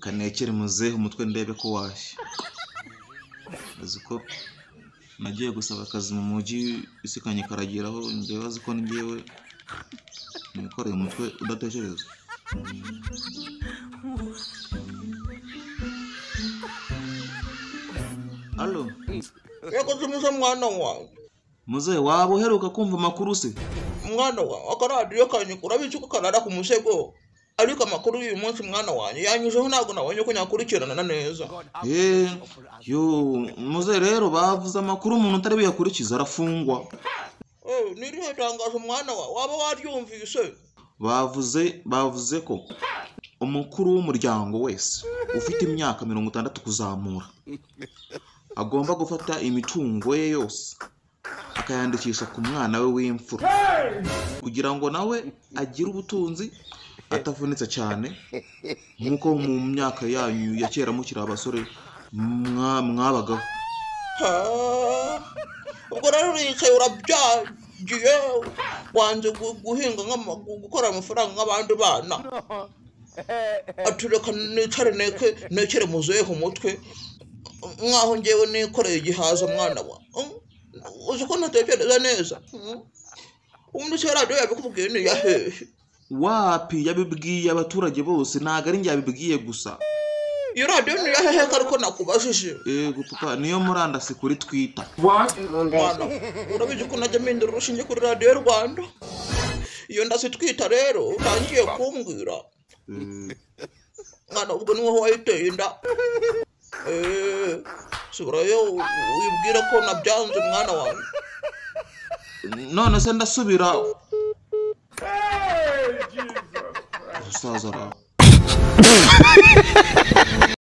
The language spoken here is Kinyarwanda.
kanekere muzehe umutwe ndebe ko washye. Aziko nagiye gusaba akazi mu mujyi isikanye karagiraho njyewe aziko ngiyewe nikoreye umutwe udatekereza. Allo yego tumuze mwana wanjye muzehe waba uheruka kumva amakuru se? mwana wa akaradiyo kanyukura bicuko karara ku musego ariko amakuru y'uyu munsi mwana wanjye yanyujeho ntabwo nabonye ko nyakurikirana neza. Yo muzehe rero bavuze amakuru umuntu utari buyakurikiza arafungwa. Nirihe tangazo mwana wa waba waryumvise? Bavuze ko umukuru w'umuryango wese ufite imyaka 60 kuzamura agomba gufata imitungo ye yose akayandikisha ku mwana we w'imfura kugira ngo nawe agire ubutunzi atavunitse cyane nkuko mu myaka yanyu ya kera mukiri abasore mwabagaho. Ubwo rero yicaye urabyagiye wanze guhinga gukora amafaranga nk'abandi bana. Atureka nicare nekere muzehe umutwe nkaho ngewe nikoreye igihaza mwana wa. Uzi ko ntatekereza neza. Umuntu se radio yabikubwiye ni yahehe. Wapi yabibwiye abaturage bose ntago ari njye yabibwiye gusa. Iyo radio ni yahehe ariko nakubajije. Gutuka niyo murandasi kuri Twitter. Mwana urabizi ko najya mpindura urushinge kuri radio Rwanda. Iyo ndasi Twitter rero utangiye kumbwira. Mwana ubwo niho wayiteye inda. Surayo uyibwira ko nabyanze mwana wanjye. None se ndasubira. Jesus. Sazara.